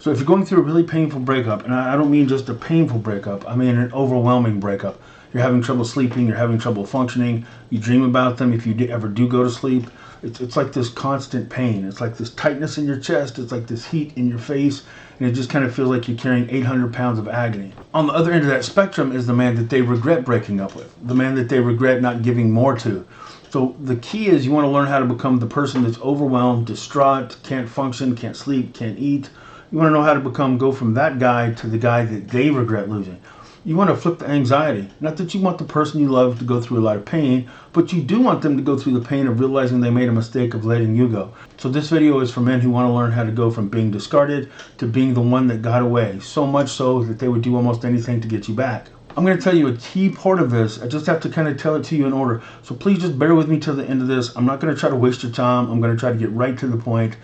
So if you're going through a really painful breakup, and I don't mean just a painful breakup, I mean an overwhelming breakup. You're having trouble sleeping, you're having trouble functioning, you dream about them if you ever do go to sleep. It's like this constant pain. It's like this tightness in your chest. It's like this heat in your face. And it just kind of feels like you're carrying 800 pounds of agony. On the other end of that spectrum is the man that they regret breaking up with, the man that they regret not giving more to. So the key is you want to learn how to become the person that's overwhelmed, distraught, can't function, can't sleep, can't eat. You want to know how to go from that guy to the guy that they regret losing. You want to flip the anxiety. Not that you want the person you love to go through a lot of pain, but you do want them to go through the pain of realizing they made a mistake of letting you go. So this video is for men who want to learn how to go from being discarded to being the one that got away, so much so that they would do almost anything to get you back. I'm going to tell you a key part of this. I just have to kind of tell it to you in order. So please just bear with me till the end of this. I'm not going to try to waste your time. I'm going to try to get right to the point.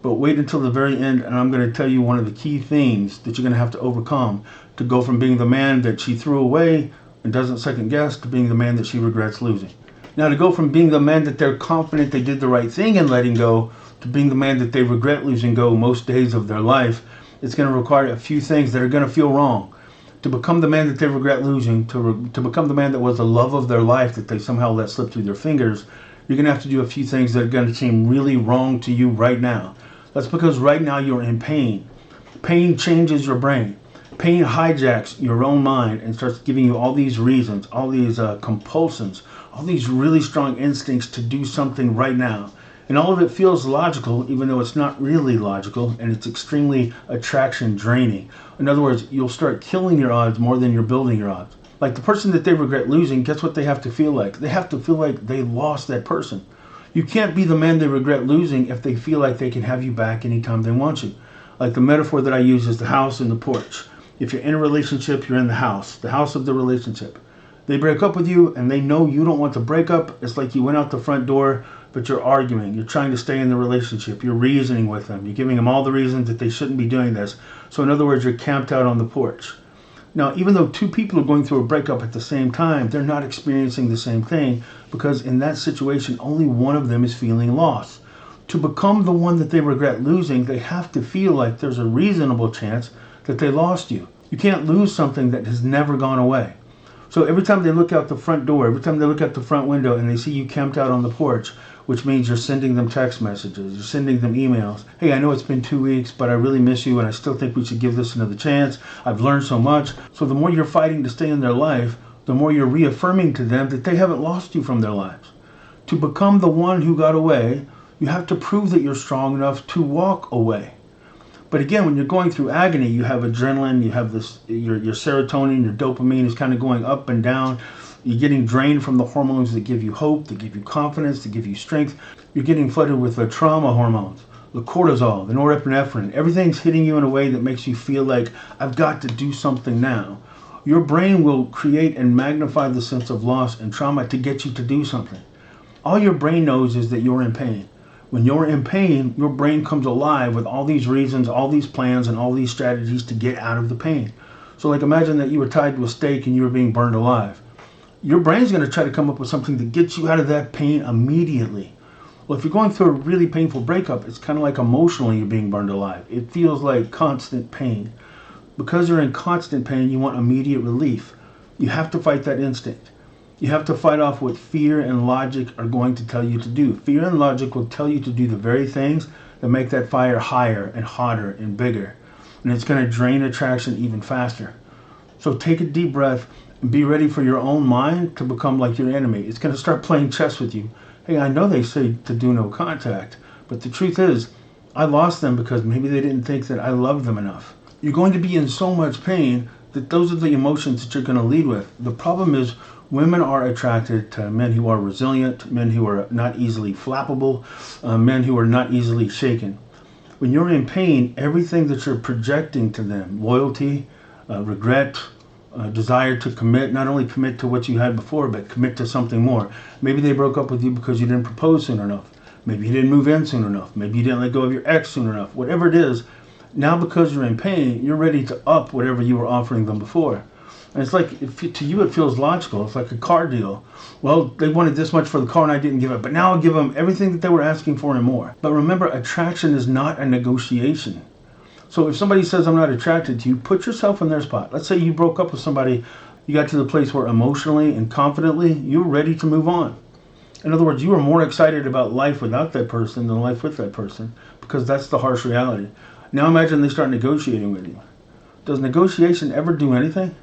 But wait until the very end, and I'm going to tell you one of the key things that you're going to have to overcome to go from being the man that she threw away and doesn't second guess to being the man that she regrets losing. Now, to go from being the man that they're confident they did the right thing in letting go to being the man that they regret losing go most days of their life, it's going to require a few things that are going to feel wrong. To become the man that they regret losing, to become the man that was the love of their life that they somehow let slip through their fingers, you're going to have to do a few things that are going to seem really wrong to you right now. That's because right now you're in pain. Pain changes your brain. Pain hijacks your own mind and starts giving you all these reasons, all these compulsions, all these really strong instincts to do something right now. And all of it feels logical, even though it's not really logical, and it's extremely attraction draining. In other words, you'll start killing your odds more than you're building your odds. Like the person that they regret losing, guess what they have to feel like? They have to feel like they lost that person. You can't be the man they regret losing if they feel like they can have you back anytime they want you. Like the metaphor that I use is the house and the porch. If you're in a relationship, you're in the house of the relationship. They break up with you and they know you don't want to break up. It's like you went out the front door, but you're arguing. You're trying to stay in the relationship. You're reasoning with them. You're giving them all the reasons that they shouldn't be doing this. So in other words, you're camped out on the porch. Now, even though two people are going through a breakup at the same time, they're not experiencing the same thing because in that situation, only one of them is feeling lost. To become the one that they regret losing, they have to feel like there's a reasonable chance that they lost you. You can't lose something that has never gone away. So every time they look out the front door, every time they look out the front window and they see you camped out on the porch, which means you're sending them text messages, you're sending them emails. Hey, I know it's been 2 weeks, but I really miss you and I still think we should give this another chance. I've learned so much. So the more you're fighting to stay in their life, the more you're reaffirming to them that they haven't lost you from their lives. To become the one who got away, you have to prove that you're strong enough to walk away. But again, when you're going through agony, you have adrenaline, you have this, your serotonin, your dopamine is kind of going up and down. You're getting drained from the hormones that give you hope, that give you confidence, that give you strength. You're getting flooded with the trauma hormones, the cortisol, the norepinephrine. Everything's hitting you in a way that makes you feel like, I've got to do something now. Your brain will create and magnify the sense of loss and trauma to get you to do something. All your brain knows is that you're in pain. When you're in pain, your brain comes alive with all these reasons, all these plans, and all these strategies to get out of the pain. So like imagine that you were tied to a stake and you were being burned alive. Your brain's going to try to come up with something that gets you out of that pain immediately. Well, if you're going through a really painful breakup, it's kind of like emotionally you're being burned alive. It feels like constant pain. Because you're in constant pain, you want immediate relief. You have to fight that instinct. You have to fight off what fear and logic are going to tell you to do. Fear and logic will tell you to do the very things that make that fire higher and hotter and bigger. And it's going to drain attraction even faster. So take a deep breath and be ready for your own mind to become like your enemy. It's going to start playing chess with you. Hey, I know they say to do no contact, but the truth is, I lost them because maybe they didn't think that I loved them enough. You're going to be in so much pain that those are the emotions that you're going to lead with. The problem is, women are attracted to men who are resilient, men who are not easily flappable, men who are not easily shaken. When you're in pain, everything that you're projecting to them, loyalty, regret, desire to commit, not only commit to what you had before, but commit to something more. Maybe they broke up with you because you didn't propose soon enough. Maybe you didn't move in soon enough. Maybe you didn't let go of your ex soon enough. Whatever it is, now because you're in pain, you're ready to up whatever you were offering them before. And it's like, to you it feels logical. It's like a car deal. Well, they wanted this much for the car and I didn't give it, but now I'll give them everything that they were asking for and more. But remember, attraction is not a negotiation. So if somebody says I'm not attracted to you, put yourself in their spot. Let's say you broke up with somebody, you got to the place where emotionally and confidently you're ready to move on. In other words, you are more excited about life without that person than life with that person, because that's the harsh reality. Now imagine they start negotiating with you. Does negotiation ever do anything?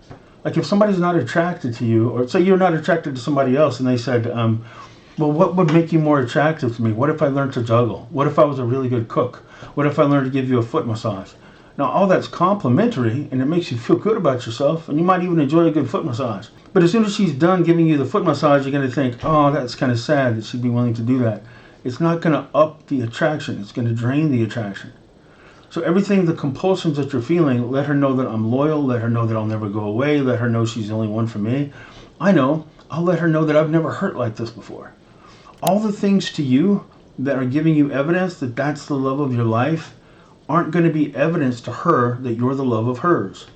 Like if somebody's not attracted to you, or say you're not attracted to somebody else and they said, well, what would make you more attractive to me? What if I learned to juggle? What if I was a really good cook? What if I learned to give you a foot massage? Now, all that's complimentary, and it makes you feel good about yourself, and you might even enjoy a good foot massage. But as soon as she's done giving you the foot massage, you're going to think, oh, that's kind of sad that she'd be willing to do that. It's not going to up the attraction. It's going to drain the attraction. So everything, the compulsions that you're feeling, let her know that I'm loyal, let her know that I'll never go away, let her know she's the only one for me. I know, I'll let her know that I've never hurt like this before. All the things to you that are giving you evidence that that's the love of your life aren't going to be evidence to her that you're the love of hers.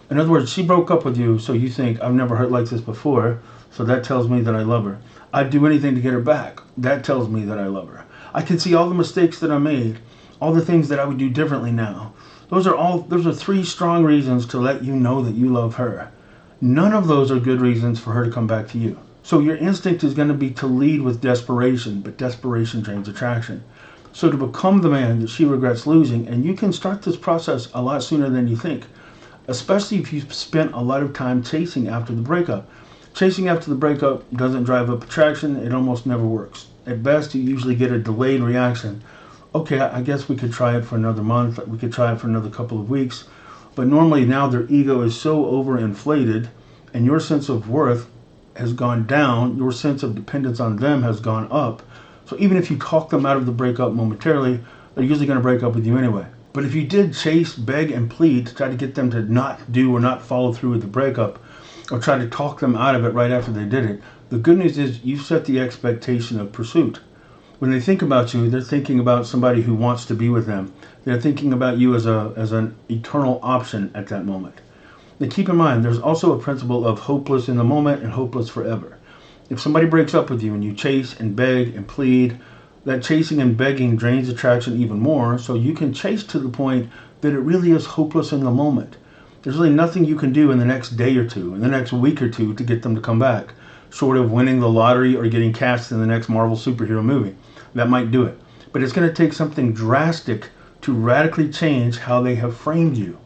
In other words, she broke up with you, so you think, I've never hurt like this before, so that tells me that I love her. I'd do anything to get her back. That tells me that I love her. I can see all the mistakes that I made, all the things that I would do differently now. Those are 3 strong reasons to let you know that you love her. None of those are good reasons for her to come back to you. So your instinct is going to be to lead with desperation, but desperation drains attraction. So to become the man that she regrets losing, and you can start this process a lot sooner than you think, especially if you've spent a lot of time chasing after the breakup. Chasing after the breakup doesn't drive up attraction. It almost never works. At best, you usually get a delayed reaction. Okay, I guess we could try it for another month. We could try it for another couple of weeks. But normally now their ego is so overinflated and your sense of worth has gone down. Your sense of dependence on them has gone up. So even if you talk them out of the breakup momentarily, they're usually going to break up with you anyway. But if you did chase, beg, and plead to try to get them to not do or not follow through with the breakup, or try to talk them out of it right after they did it, the good news is you set the expectation of pursuit. When they think about you, they're thinking about somebody who wants to be with them. They're thinking about you as an eternal option at that moment. Now keep in mind, there's also a principle of hopeless in the moment and hopeless forever. If somebody breaks up with you and you chase and beg and plead, that chasing and begging drains attraction even more, so you can chase to the point that it really is hopeless in the moment. There's really nothing you can do in the next day or two, in the next week or two to get them to come back, short of winning the lottery or getting cast in the next Marvel superhero movie. That might do it. But it's going to take something drastic to radically change how they have framed you.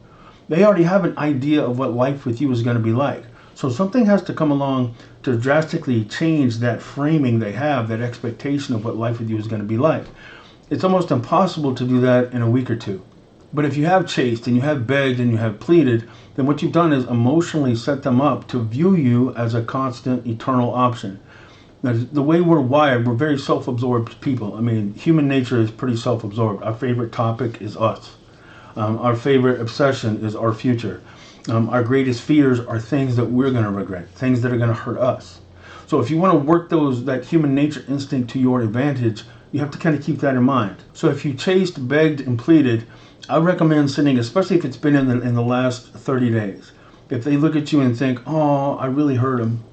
They already have an idea of what life with you is going to be like. So something has to come along to drastically change that framing they have, that expectation of what life with you is going to be like. It's almost impossible to do that in a week or two. But if you have chased and you have begged and you have pleaded, then what you've done is emotionally set them up to view you as a constant, eternal option. Now, the way we're wired, we're very self-absorbed people. I mean, human nature is pretty self-absorbed. Our favorite topic is us. Our favorite obsession is our future. Our greatest fears are things that we're going to regret, things that are going to hurt us. So if you want to work that human nature instinct to your advantage, you have to kind of keep that in mind. So if you chased, begged, and pleaded, I recommend sending, especially if it's been in the last 30 days. If they look at you and think, oh, I really hurt him.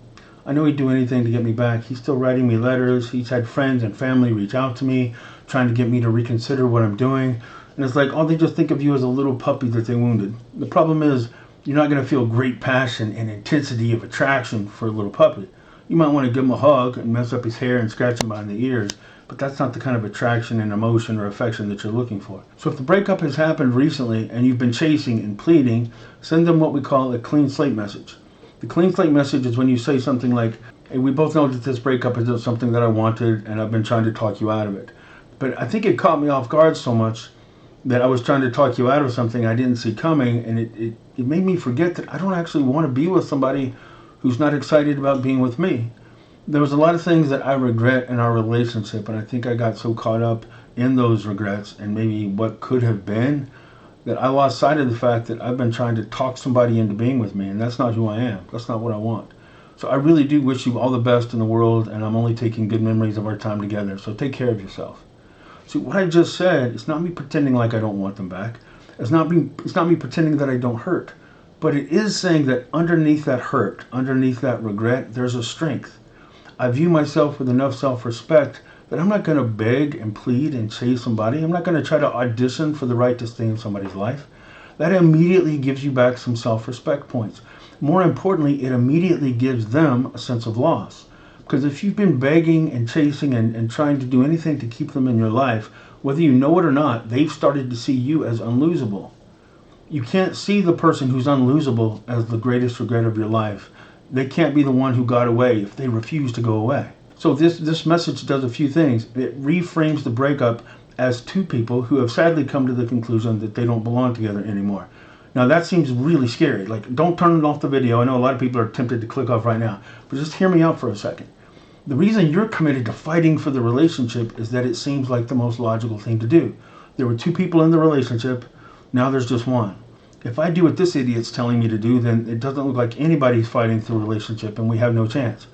I know he'd do anything to get me back. He's still writing me letters. He's had friends and family reach out to me, trying to get me to reconsider what I'm doing. And it's like, oh, they just think of you as a little puppy that they wounded. The problem is, you're not going to feel great passion and intensity of attraction for a little puppy. You might want to give him a hug and mess up his hair and scratch him behind the ears, but that's not the kind of attraction and emotion or affection that you're looking for. So if the breakup has happened recently and you've been chasing and pleading, send them what we call a clean slate message. The clean slate message is when you say something like, hey, we both know that this breakup is something that I wanted and I've been trying to talk you out of it. But I think it caught me off guard so much that I was trying to talk you out of something I didn't see coming, and it made me forget that I don't actually want to be with somebody who's not excited about being with me. There was a lot of things that I regret in our relationship, and I think I got so caught up in those regrets and maybe what could have been that I lost sight of the fact that I've been trying to talk somebody into being with me, and that's not who I am. That's not what I want. So I really do wish you all the best in the world, and I'm only taking good memories of our time together, so take care of yourself. See, what I just said, it's not me pretending like I don't want them back. It's not me pretending that I don't hurt. But it is saying that underneath that hurt, underneath that regret, there's a strength. I view myself with enough self-respect that I'm not going to beg and plead and chase somebody. I'm not going to try to audition for the right to stay in somebody's life. that immediately gives you back some self-respect points. More importantly, it immediately gives them a sense of loss. Because if you've been begging and chasing and trying to do anything to keep them in your life, whether you know it or not, they've started to see you as unlosable. You can't see the person who's unlosable as the greatest regret of your life. They can't be the one who got away if they refuse to go away. So this message does a few things. It reframes the breakup as two people who have sadly come to the conclusion that they don't belong together anymore. Now that seems really scary. Like, don't turn off the video. I know a lot of people are tempted to click off right now, but just hear me out for a second. The reason you're committed to fighting for the relationship is that it seems like the most logical thing to do. There were two people in the relationship, now there's just one. If I do what this idiot's telling me to do, then it doesn't look like anybody's fighting for the relationship and we have no chance.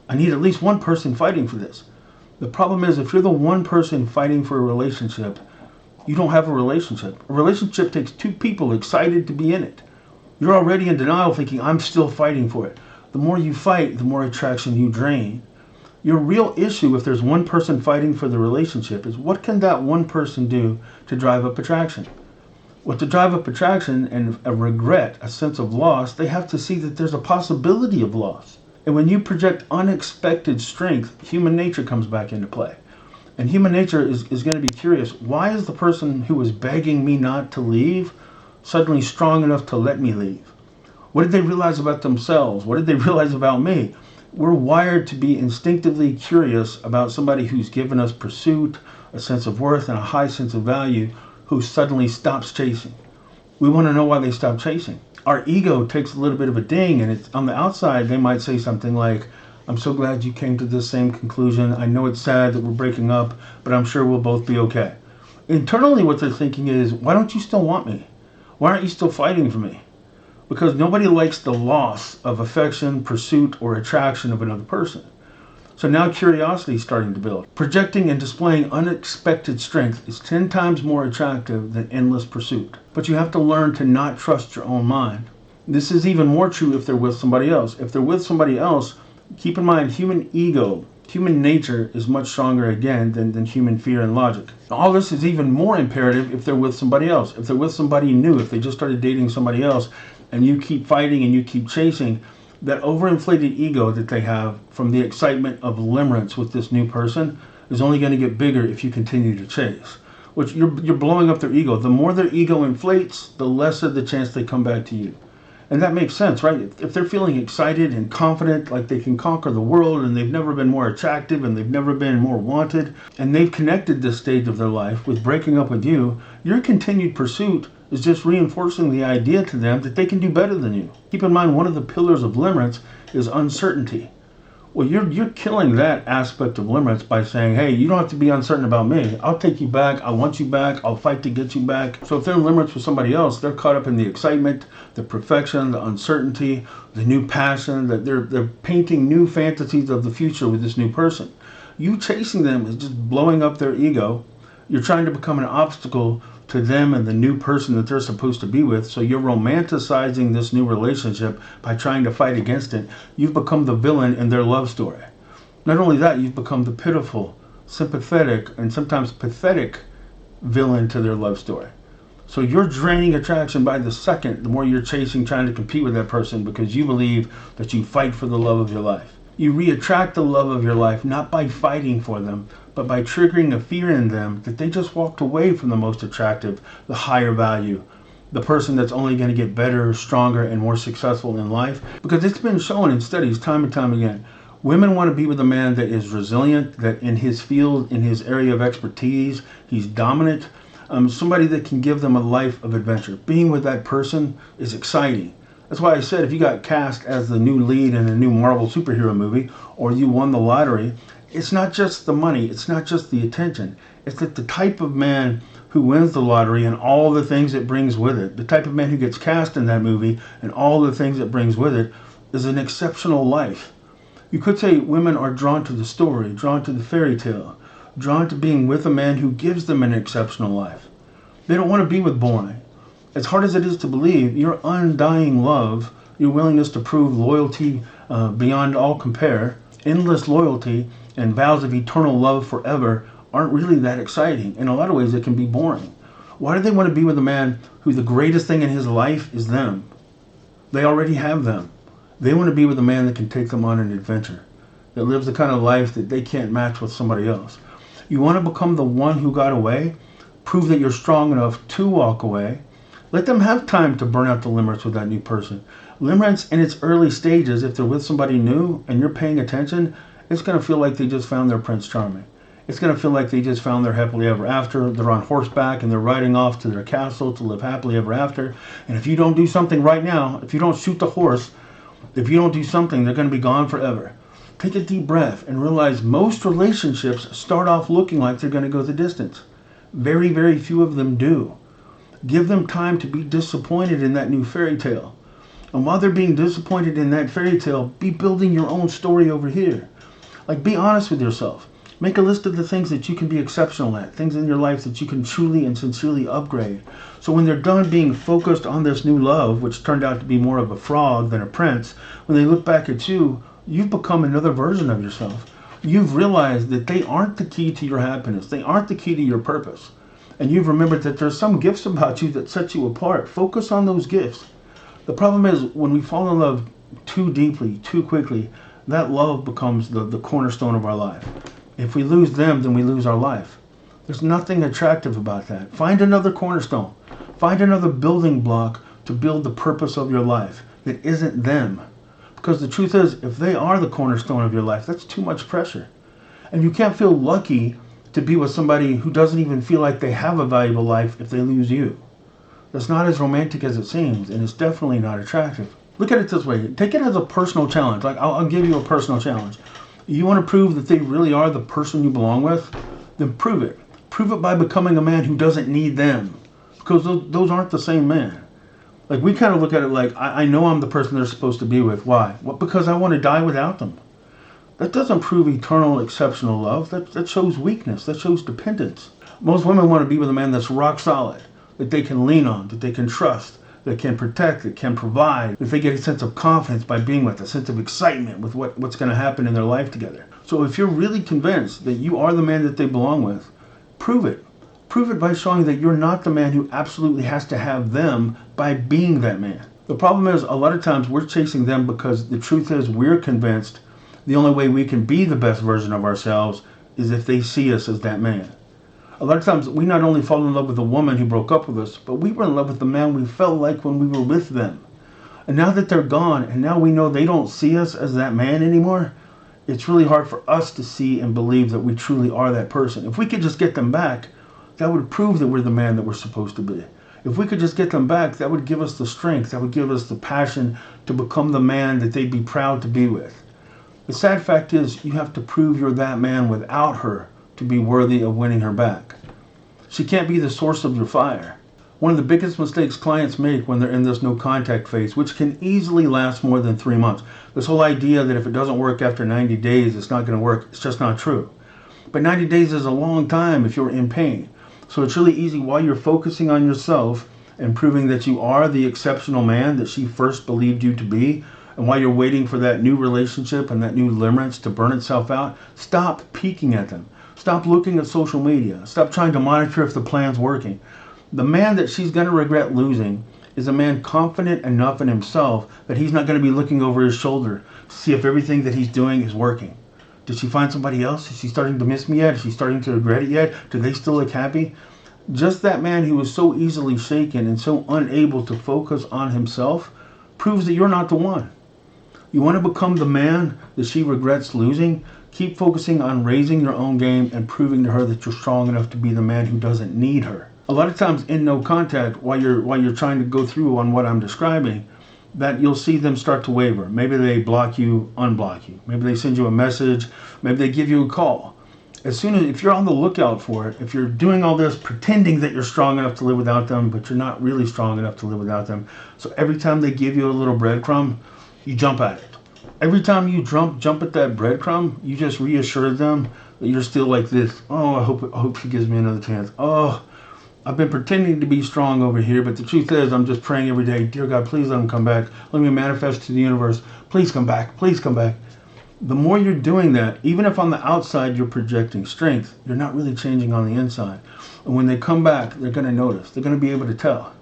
I need at least one person fighting for this. The problem is, if you're the one person fighting for a relationship, you don't have a relationship. A relationship takes two people excited to be in it. You're already in denial thinking, I'm still fighting for it. The more you fight, the more attraction you drain. Your real issue, if there's one person fighting for the relationship, is what can that one person do to drive up attraction? Well, to drive up attraction and a regret, a sense of loss, they have to see that there's a possibility of loss. And when you project unexpected strength, human nature comes back into play. And human nature is going to be curious. Why is the person who was begging me not to leave suddenly strong enough to let me leave? What did they realize about themselves? What did they realize about me? We're wired to be instinctively curious about somebody who's given us pursuit, a sense of worth, and a high sense of value, who suddenly stops chasing. We want to know why they stop chasing. Our ego takes a little bit of a ding, and it's on the outside they might say something like, I'm so glad you came to this same conclusion. I know it's sad that we're breaking up, but I'm sure we'll both be okay. Internally what they're thinking is, why don't you still want me? Why aren't you still fighting for me? Because nobody likes the loss of affection, pursuit, or attraction of another person. So now curiosity is starting to build. Projecting and displaying unexpected strength is 10 times more attractive than endless pursuit. But you have to learn to not trust your own mind. This is even more true if they're with somebody else. If they're with somebody else, keep in mind, human ego, human nature is much stronger again than human fear and logic. All this is even more imperative if they're with somebody else. If they're with somebody new, if they just started dating somebody else, and you keep fighting and you keep chasing, that overinflated ego that they have from the excitement of limerence with this new person is only going to get bigger if you continue to chase. Which you're blowing up their ego. The more their ego inflates, the lesser the chance they come back to you. And that makes sense, right? If they're feeling excited and confident, like they can conquer the world, and they've never been more attractive, and they've never been more wanted, and they've connected this stage of their life with breaking up with you, your continued pursuit is just reinforcing the idea to them that they can do better than you. Keep in mind, one of the pillars of limerence is uncertainty. Well, you're killing that aspect of limerence by saying, hey, you don't have to be uncertain about me. I'll take you back. I want you back. I'll fight to get you back. So if they're in limerence with somebody else, they're caught up in the excitement, the perfection, the uncertainty, the new passion, that they're painting new fantasies of the future with this new person. You chasing them is just blowing up their ego. You're trying to become an obstacle to them and the new person that they're supposed to be with. So you're romanticizing this new relationship by trying to fight against it. You've become the villain in their love story. Not only that, you've become the pitiful, sympathetic, and sometimes pathetic villain to their love story. So you're draining attraction by the second, the more you're chasing, trying to compete with that person because you believe that you fight for the love of your life. You re-attract the love of your life not by fighting for them, but by triggering a fear in them that they just walked away from the most attractive, the higher value, the person that's only going to get better, stronger, and more successful in life. Because it's been shown in studies time and time again, women want to be with a man that is resilient, that in his field, in his area of expertise, he's dominant, somebody that can give them a life of adventure. Being with that person is exciting. That's why I said if you got cast as the new lead in a new Marvel superhero movie, or you won the lottery, it's not just the money, it's not just the attention. It's that the type of man who wins the lottery and all the things it brings with it, the type of man who gets cast in that movie and all the things it brings with it, is an exceptional life. You could say women are drawn to the story, drawn to the fairy tale, drawn to being with a man who gives them an exceptional life. They don't want to be with boring. As hard as it is to believe, your undying love, your willingness to prove loyalty beyond all compare, endless loyalty, and vows of eternal love forever aren't really that exciting. In a lot of ways, it can be boring. Why do they want to be with a man who the greatest thing in his life is them? They already have them. They want to be with a man that can take them on an adventure, that lives the kind of life that they can't match with somebody else. You want to become the one who got away? Prove that you're strong enough to walk away. Let them have time to burn out the limerence with that new person. Limerence in its early stages, if they're with somebody new and you're paying attention, it's going to feel like they just found their Prince Charming. It's going to feel like they just found their happily ever after. They're on horseback and they're riding off to their castle to live happily ever after. And if you don't do something right now, if you don't shoot the horse, if you don't do something, they're going to be gone forever. Take a deep breath and realize most relationships start off looking like they're going to go the distance. Very, very few of them do. Give them time to be disappointed in that new fairy tale. And while they're being disappointed in that fairy tale, be building your own story over here. Like, be honest with yourself. Make a list of the things that you can be exceptional at, things in your life that you can truly and sincerely upgrade. So when they're done being focused on this new love, which turned out to be more of a frog than a prince, when they look back at you, you've become another version of yourself. You've realized that they aren't the key to your happiness. They aren't the key to your purpose. And you've remembered that there's some gifts about you that set you apart. Focus on those gifts. The problem is when we fall in love too deeply, too quickly, that love becomes the cornerstone of our life. If we lose them, then we lose our life. There's nothing attractive about that. Find another cornerstone. Find another building block to build the purpose of your life that isn't them. Because the truth is, if they are the cornerstone of your life, that's too much pressure. And you can't feel lucky to be with somebody who doesn't even feel like they have a valuable life if they lose you. That's not as romantic as it seems, and it's definitely not attractive. Look at it this way. Take it as a personal challenge. Like, I'll give you a personal challenge. You want to prove that they really are the person you belong with? Then prove it. Prove it by becoming a man who doesn't need them. Because those aren't the same man. Like, we kind of look at it like, I know I'm the person they're supposed to be with. Why? Well, because I want to die without them. That doesn't prove eternal, exceptional love. That shows weakness. That shows dependence. Most women want to be with a man that's rock solid, that they can lean on, that they can trust, that can protect, that can provide, that they get a sense of confidence by being with, a sense of excitement with what's going to happen in their life together. So if you're really convinced that you are the man that they belong with, prove it. Prove it by showing that you're not the man who absolutely has to have them by being that man. The problem is, a lot of times we're chasing them because the truth is we're convinced the only way we can be the best version of ourselves is if they see us as that man. A lot of times we not only fall in love with a woman who broke up with us, but we were in love with the man we felt like when we were with them. And now that they're gone, and now we know they don't see us as that man anymore, it's really hard for us to see and believe that we truly are that person. If we could just get them back, that would prove that we're the man that we're supposed to be. If we could just get them back, that would give us the strength, that would give us the passion to become the man that they'd be proud to be with. The sad fact is, you have to prove you're that man without her to be worthy of winning her back. She can't be the source of your fire. One of the biggest mistakes clients make when they're in this no contact phase, which can easily last more than 3 months. This whole idea that if it doesn't work after 90 days, it's not going to work, it's just not true. But 90 days is a long time if you're in pain. So it's really easy while you're focusing on yourself and proving that you are the exceptional man that she first believed you to be, and while you're waiting for that new relationship and that new limerence to burn itself out, stop peeking at them. Stop looking at social media. Stop trying to monitor if the plan's working. The man that she's going to regret losing is a man confident enough in himself that he's not going to be looking over his shoulder to see if everything that he's doing is working. Did she find somebody else? Is she starting to miss me yet? Is she starting to regret it yet? Do they still look happy? Just that man who was so easily shaken and so unable to focus on himself proves that you're not the one. You want to become the man that she regrets losing? Keep focusing on raising your own game and proving to her that you're strong enough to be the man who doesn't need her. A lot of times in no contact, while you're trying to go through on what I'm describing, that you'll see them start to waver. Maybe they block you, unblock you. Maybe they send you a message. Maybe they give you a call. As soon as, if you're on the lookout for it, if you're doing all this pretending that you're strong enough to live without them, but you're not really strong enough to live without them, so every time they give you a little breadcrumb, you jump at it. Every time you jump at that breadcrumb, you just reassure them that you're still like this. Oh, I hope she gives me another chance. Oh, I've been pretending to be strong over here, but the truth is I'm just praying every day, dear God, please let him come back. Let me manifest to the universe. Please come back. Please come back. The more you're doing that, even if on the outside you're projecting strength, you're not really changing on the inside. And when they come back, they're going to notice. They're going to be able to tell.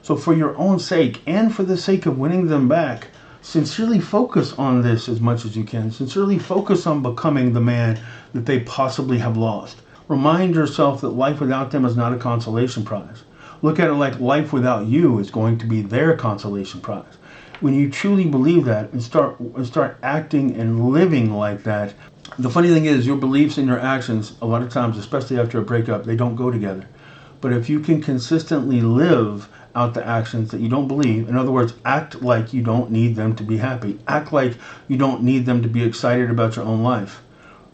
So for your own sake and for the sake of winning them back, sincerely focus on this as much as you can. Sincerely focus on becoming the man that they possibly have lost. Remind yourself that life without them is not a consolation prize. Look at it like life without you is going to be their consolation prize. When you truly believe that and start acting and living like that, the funny thing is your beliefs and your actions, a lot of times, especially after a breakup, they don't go together. But if you can consistently live out the actions that you don't believe, in other words, act like you don't need them to be happy, act like you don't need them to be excited about your own life.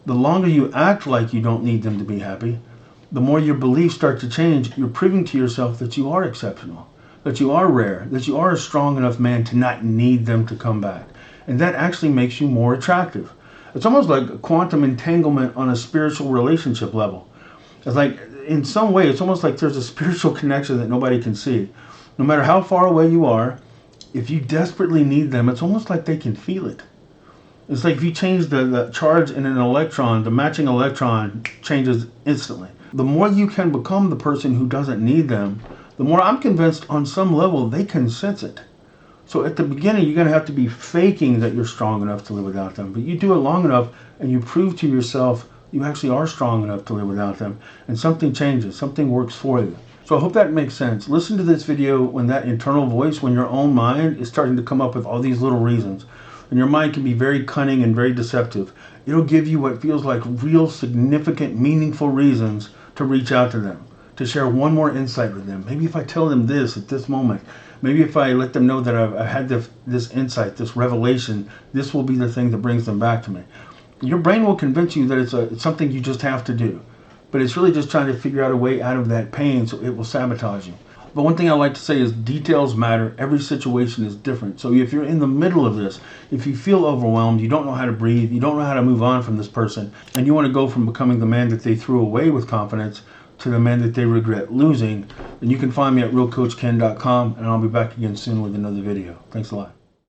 The longer you act like you don't need them to be happy, the more your beliefs start to change. You're proving to yourself that you are exceptional, that you are rare, that you are a strong enough man to not need them to come back. And that actually makes you more attractive. It's almost like quantum entanglement on a spiritual relationship level. It's like, in some way, it's almost like there's a spiritual connection that nobody can see. No matter how far away you are, if you desperately need them, it's almost like they can feel it. It's like if you change the charge in an electron, the matching electron changes instantly. The more you can become the person who doesn't need them, the more I'm convinced on some level they can sense it. So at the beginning, you're going to have to be faking that you're strong enough to live without them. But you do it long enough and you prove to yourself you actually are strong enough to live without them. And something changes, something works for you. So I hope that makes sense. Listen to this video when that internal voice, when your own mind is starting to come up with all these little reasons. And your mind can be very cunning and very deceptive. It'll give you what feels like real, significant, meaningful reasons to reach out to them, to share one more insight with them. Maybe if I tell them this at this moment, maybe if I let them know that I've had this insight, this revelation, this will be the thing that brings them back to me. Your brain will convince you that it's something you just have to do. But it's really just trying to figure out a way out of that pain, so it will sabotage you. But one thing I like to say is details matter. Every situation is different. So if you're in the middle of this, if you feel overwhelmed, you don't know how to breathe, you don't know how to move on from this person, and you want to go from becoming the man that they threw away with confidence to the man that they regret losing, then you can find me at realcoachken.com, and I'll be back again soon with another video. Thanks a lot.